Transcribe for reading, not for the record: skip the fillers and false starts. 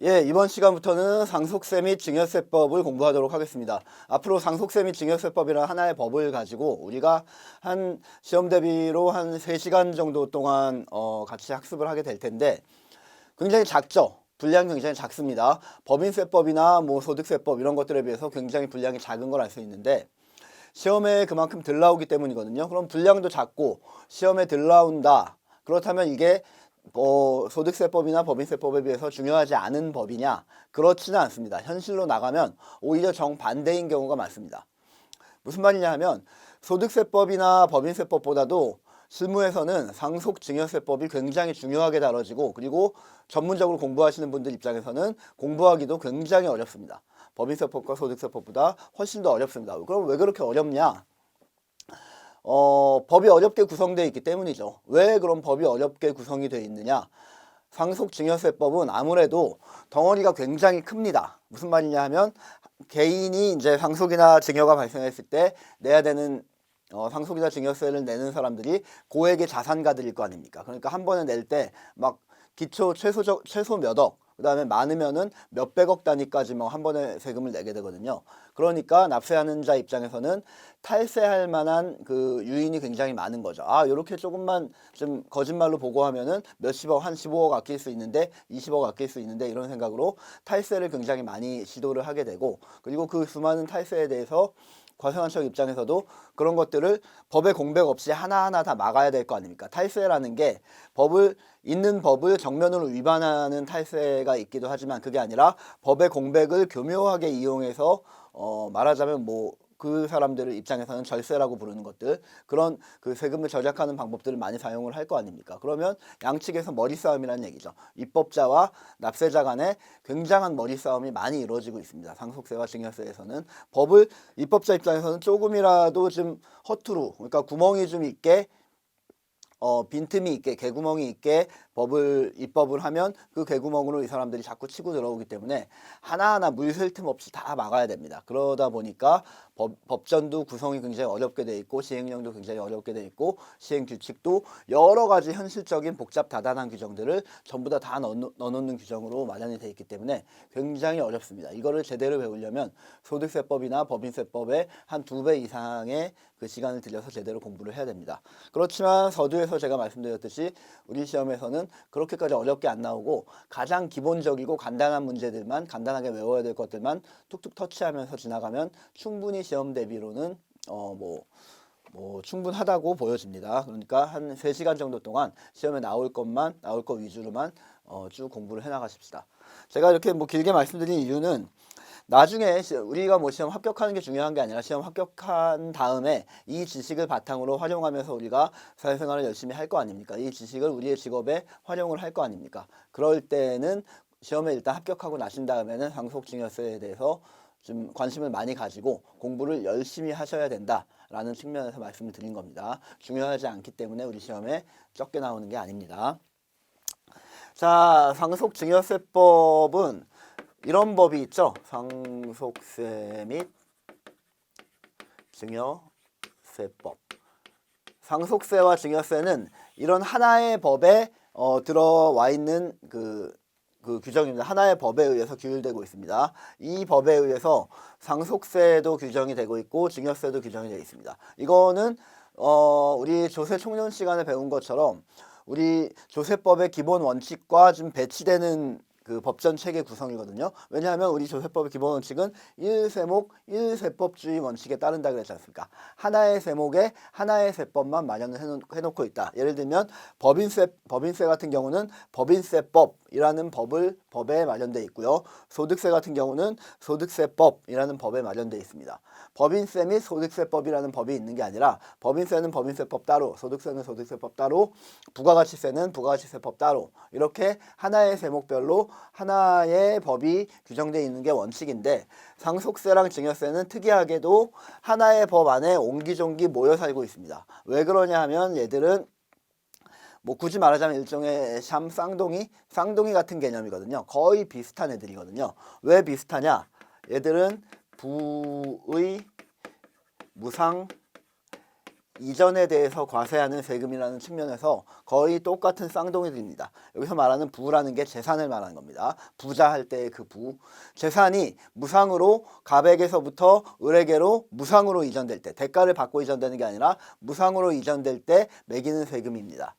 예, 이번 시간부터는 상속세 및 증여세법을 공부하도록 하겠습니다. 앞으로 상속세 및 증여세법이라는 하나의 법을 가지고 우리가 한 시험 대비로 한 3시간 정도 동안 같이 학습을 하게 될 텐데 굉장히 작죠? 분량이 굉장히 작습니다. 법인세법이나 뭐 소득세법 이런 것들에 비해서 굉장히 분량이 작은 걸 알 수 있는데 시험에 그만큼 들 나오기 때문이거든요. 그럼 분량도 작고 시험에 들 나온다. 그렇다면 이게 소득세법이나 법인세법에 비해서 중요하지 않은 법이냐? 그렇지는 않습니다. 현실로 나가면 오히려 정반대인 경우가 많습니다. 무슨 말이냐 하면 소득세법이나 법인세법보다도 실무에서는 상속증여세법이 굉장히 중요하게 다뤄지고 그리고 전문적으로 공부하시는 분들 입장에서는 공부하기도 굉장히 어렵습니다. 법인세법과 소득세법보다 훨씬 더 어렵습니다. 그럼 왜 그렇게 어렵냐? 법이 어렵게 구성되어 있기 때문이죠. 왜 그럼 법이 어렵게 구성이 되어 있느냐? 상속증여세법은 아무래도 덩어리가 굉장히 큽니다. 무슨 말이냐 하면 개인이 이제 상속이나 증여가 발생했을 때 내야 되는 상속이나 증여세를 내는 사람들이 고액의 자산가들일 거 아닙니까? 그러니까 한 번에 낼 때 막 기초 최소 몇 억, 그 다음에 많으면은 몇백억 단위까지 뭐 한 번에 세금을 내게 되거든요. 그러니까 납세하는 자 입장에서는 탈세할 만한 그 유인이 굉장히 많은 거죠. 아, 요렇게 조금만 좀 거짓말로 보고하면은 몇십억, 한 15억 아낄 수 있는데 20억 아낄 수 있는데 이런 생각으로 탈세를 굉장히 많이 시도를 하게 되고 그리고 그 수많은 탈세에 대해서 과세관청 입장에서도 그런 것들을 법에 공백 없이 하나하나 다 막아야 될 거 아닙니까? 탈세라는 게 있는 법을 정면으로 위반하는 탈세가 있기도 하지만 그게 아니라 법의 공백을 교묘하게 이용해서 말하자면 뭐 그 사람들의 입장에서는 절세라고 부르는 것들 그런 그 세금을 절약하는 방법들을 많이 사용을 할 거 아닙니까? 그러면 양측에서 머리싸움이라는 얘기죠. 입법자와 납세자 간에 굉장한 머리싸움이 많이 이루어지고 있습니다. 상속세와 증여세에서는 법을 입법자 입장에서는 조금이라도 좀 허투루 그러니까 구멍이 좀 있게 빈틈이 있게 개구멍이 있게 입법을 하면 그 개구멍으로 이 사람들이 자꾸 치고 들어오기 때문에 하나하나 물샐 틈 없이 다 막아야 됩니다. 그러다 보니까 법전도 구성이 굉장히 어렵게 돼 있고 시행령도 굉장히 어렵게 돼 있고 시행 규칙도 여러 가지 현실적인 복잡 다단한 규정들을 전부 다 넣어놓는 규정으로 마련이 돼 있기 때문에 굉장히 어렵습니다. 이거를 제대로 배우려면 소득세법이나 법인세법의 한 2배 이상의 그 시간을 들여서 제대로 공부를 해야 됩니다. 그렇지만 서두에서 제가 말씀드렸듯이 우리 시험에서는 그렇게까지 어렵게 안 나오고 가장 기본적이고 간단한 문제들만 간단하게 외워야 될 것들만 툭툭 터치하면서 지나가면 충분히 시험 대비로는 충분하다고 보여집니다. 그러니까 한 3시간 정도 동안 시험에 나올 것 위주로만 쭉 공부를 해 나가십시다. 제가 이렇게 뭐 길게 말씀드린 이유는 나중에 우리가 뭐 시험 합격하는 게 중요한 게 아니라 시험 합격한 다음에 이 지식을 바탕으로 활용하면서 우리가 사회생활을 열심히 할 거 아닙니까? 이 지식을 우리의 직업에 활용을 할 거 아닙니까? 그럴 때는 시험에 일단 합격하고 나신 다음에는 상속증여세에 대해서 좀 관심을 많이 가지고 공부를 열심히 하셔야 된다라는 측면에서 말씀을 드린 겁니다. 중요하지 않기 때문에 우리 시험에 적게 나오는 게 아닙니다. 자, 상속증여세법은 이런 법이 있죠. 상속세 및 증여세법. 상속세와 증여세는 이런 하나의 법에 들어와 있는 그 규정입니다. 하나의 법에 의해서 규율되고 있습니다. 이 법에 의해서 상속세도 규정이 되고 있고 증여세도 규정이 되어 있습니다. 이거는 우리 조세 총론 시간에 배운 것처럼 우리 조세법의 기본 원칙과 좀 배치되는 그 법전 체계 구성이거든요. 왜냐하면 우리 조세법의 기본 원칙은 1세목 1세법주의 원칙에 따른다 그랬지 않습니까? 하나의 세목에 하나의 세법만 마련을 해놓고 있다. 예를 들면 법인세 같은 경우는 법인세법이라는 법에 마련되어 있고요. 소득세 같은 경우는 소득세법이라는 법에 마련되어 있습니다. 법인세 및 소득세법이라는 법이 있는 게 아니라 법인세는 법인세법 따로, 소득세는 소득세법 따로, 부가가치세는 부가가치세법 따로 이렇게 하나의 세목별로 하나의 법이 규정되어 있는 게 원칙인데 상속세랑 증여세는 특이하게도 하나의 법 안에 옹기종기 모여 살고 있습니다. 왜 그러냐 하면 얘들은 뭐 굳이 말하자면 일종의 쌍둥이 같은 개념이거든요. 거의 비슷한 애들이거든요. 왜 비슷하냐? 얘들은 부의 무상 이전에 대해서 과세하는 세금이라는 측면에서 거의 똑같은 쌍둥이들입니다. 여기서 말하는 부라는 게 재산을 말하는 겁니다. 부자 할 때의 그 부. 재산이 무상으로 갑에게서부터 을에게로 무상으로 이전될 때, 대가를 받고 이전되는 게 아니라 무상으로 이전될 때 매기는 세금입니다.